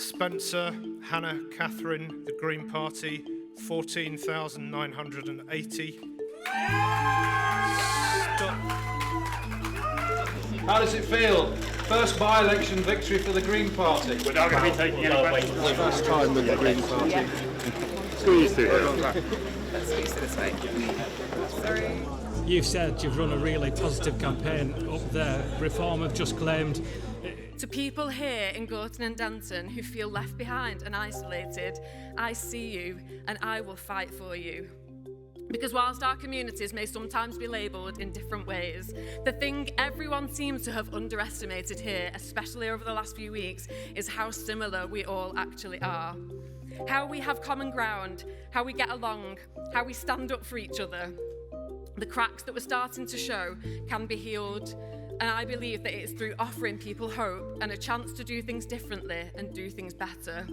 Spencer, Hannah, Catherine, the Green Party, 14,980. How does it feel? First by-election victory for the Green Party. We're not going to be taking any questions. First time with the Green Party. Yeah. Squeeze through here. Let's squeeze it this way. Sorry. You've said you've run a really positive campaign up there. Reform have just claimed. To people here in Gorton and Denton who feel left behind and isolated, I see you and I will fight for you. Because whilst our communities may sometimes be labelled in different ways, the thing everyone seems to have underestimated here, especially over the last few weeks, is how similar we all actually are. How we have common ground, how we get along, how we stand up for each other. The cracks that we're starting to show can be healed, and I believe that it is through offering people hope and a chance to do things differently and do things better.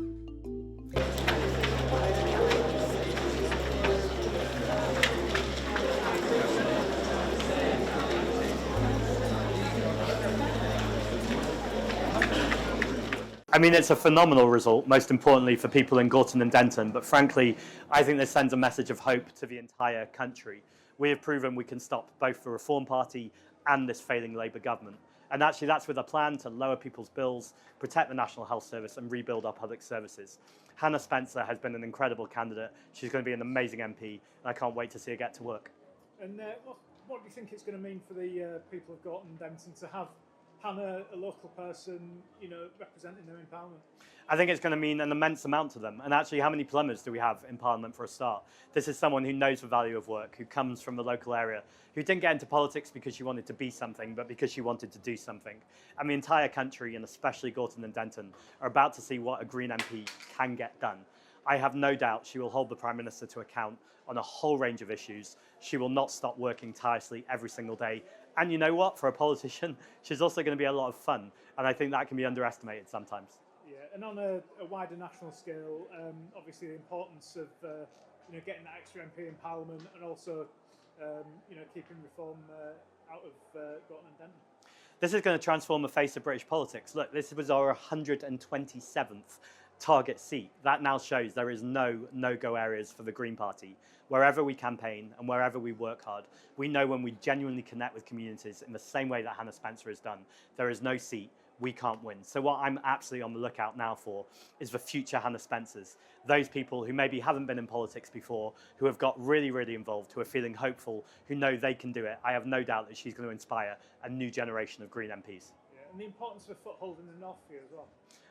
I mean, it's a phenomenal result, most importantly for people in Gorton and Denton, but frankly, I think this sends a message of hope to the entire country. We have proven we can stop both the Reform Party and this failing Labour government. And actually, that's with a plan to lower people's bills, protect the National Health Service and rebuild our public services. Hannah Spencer has been an incredible candidate. She's going to be an amazing MP, and I can't wait to see her get to work. And what do you think it's going to mean for the people of Gorton and Denton to have Hannah, a local person, representing them in Parliament? I think it's going to mean an immense amount to them. And actually, how many plumbers do we have in Parliament for a start? This is someone who knows the value of work, who comes from the local area, who didn't get into politics because she wanted to be something, but because she wanted to do something. And the entire country, and especially Gorton and Denton, are about to see what a Green MP can get done. I have no doubt she will hold the Prime Minister to account on a whole range of issues. She will not stop working tirelessly every single day. And you know what? For a politician, she's also going to be a lot of fun. And I think that can be underestimated sometimes. Yeah, and on a wider national scale, obviously the importance of getting that extra MP in Parliament and also keeping reform out of Gorton and Denton. This is going to transform the face of British politics. Look, this was our 127th target seat. That now shows there is no no-go areas for the Green Party. Wherever we campaign and wherever we work hard, we know when we genuinely connect with communities in the same way that Hannah Spencer has done, there is no seat we can't win. So what I'm absolutely on the lookout now for is the future Hannah Spencers, those people who maybe haven't been in politics before, who have got really, really involved, who are feeling hopeful, who know they can do it. I have no doubt that she's going to inspire a new generation of Green MPs. Yeah, and the importance of a foothold in the North here as well.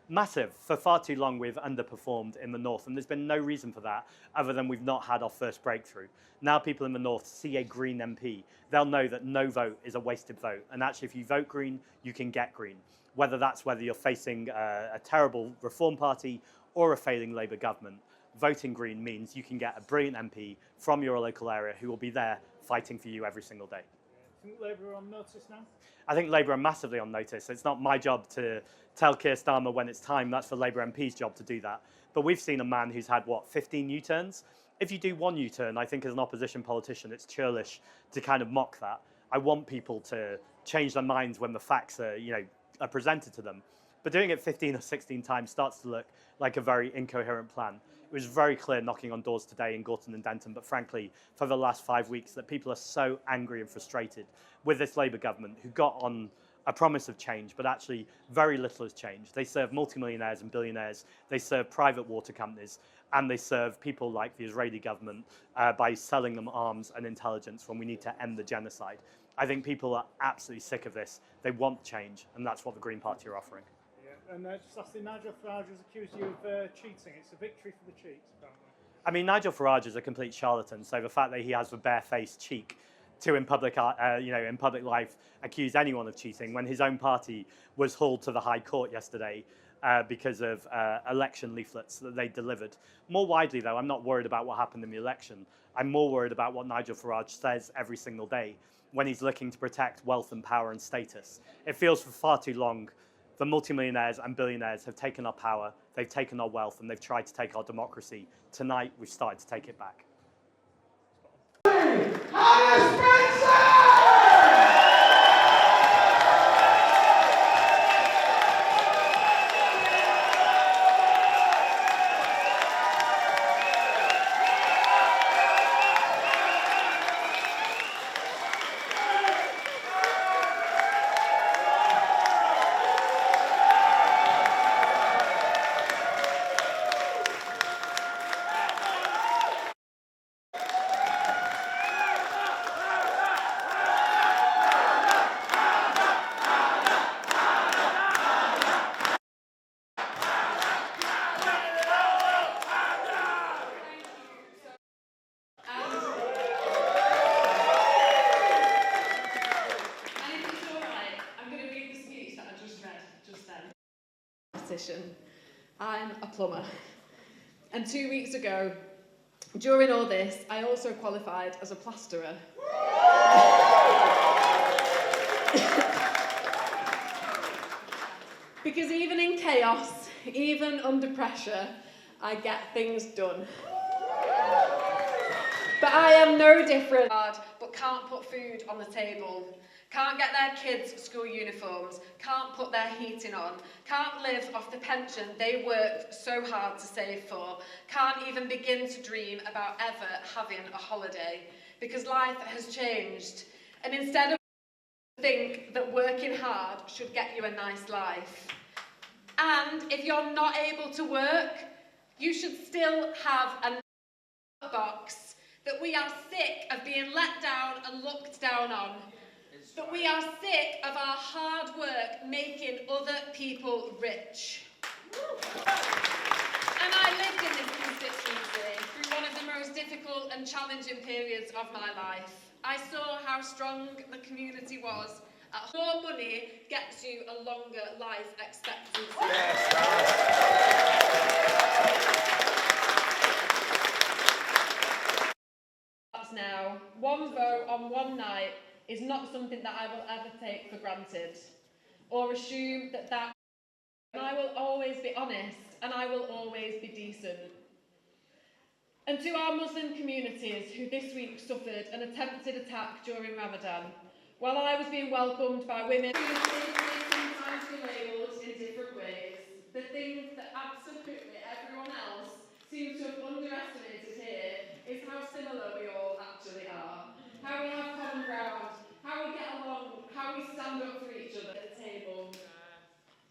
Massive. For far too long, we've underperformed in the North, and there's been no reason for that other than we've not had our first breakthrough. Now people in the North see a Green MP. They'll know that no vote is a wasted vote, and actually if you vote Green, you can get Green. Whether you're facing a terrible Reform Party or a failing Labour government, voting Green means you can get a brilliant MP from your local area who will be there fighting for you every single day. Do you think Labour are on notice now? I think Labour are massively on notice. It's not my job to tell Keir Starmer when it's time. That's for Labour MP's job to do that. But we've seen a man who's had, 15 U-turns? If you do one U-turn, I think as an opposition politician, it's churlish to kind of mock that. I want people to change their minds when the facts are presented to them. But doing it 15 or 16 times starts to look like a very incoherent plan. It was very clear knocking on doors today in Gorton and Denton, but frankly, for the last 5 weeks, that people are so angry and frustrated with this Labour government who got on a promise of change, but actually very little has changed. They serve multimillionaires and billionaires, they serve private water companies, and they serve people like the Israeli government by selling them arms and intelligence when we need to end the genocide. I think people are absolutely sick of this. They want change, and that's what the Green Party are offering. And just lastly, Nigel Farage has accused you of cheating. It's a victory for the cheats, apparently. I mean, Nigel Farage is a complete charlatan, so the fact that he has the barefaced cheek to, in public life, accuse anyone of cheating when his own party was hauled to the High Court yesterday because of election leaflets that they delivered. More widely, though, I'm not worried about what happened in the election. I'm more worried about what Nigel Farage says every single day when he's looking to protect wealth and power and status. It feels for far too long the multimillionaires and billionaires have taken our power, they've taken our wealth, and they've tried to take our democracy. Tonight, we've started to take it back. politician. I'm a plumber. And 2 weeks ago, during all this, I also qualified as a plasterer. Because even in chaos, even under pressure, I get things done. But I am no different. But can't put food on the table, can't get their kids' school uniforms, can't put their heating on, can't live off the pension they worked so hard to save for, can't even begin to dream about ever having a holiday, because life has changed. And instead of think that working hard should get you a nice life. And if you're not able to work, you should still have a box that we are sick of being let down and looked down on. That we are sick of our hard work making other people rich. And I lived in this constituency through one of the most difficult and challenging periods of my life. I saw how strong the community was. More money gets you a longer life expectancy. Now, one vote on one night is not something that I will ever take for granted or assume that and I will always be honest and I will always be decent. And to our Muslim communities who this week suffered an attempted attack during Ramadan, while I was being welcomed by women who sometimes be labelled in different ways, the things that absolutely everyone else seems to have underestimated here is how similar we all actually are. How we have common ground, how we get along, how we stand up for each other at the table.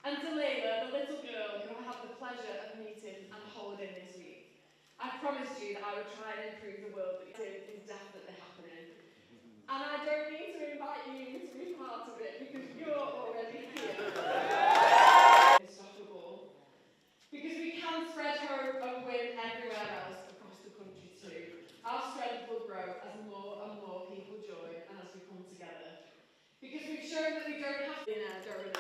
And to Layla, the little girl who I had the pleasure of meeting and holding this week, I promised you that I would try and improve the world, but it is definitely happening. And I don't need to invite you to be part of it because you're already here. Unstoppable. Because we can spread hope and win everywhere else across the country too. Our strength will grow as more and more people join and as we come together. Because we've shown that we don't have to be in our donors.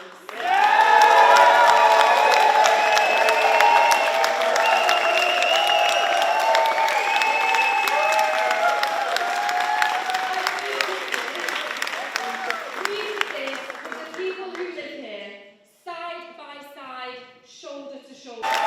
People who live here, side by side, shoulder to shoulder.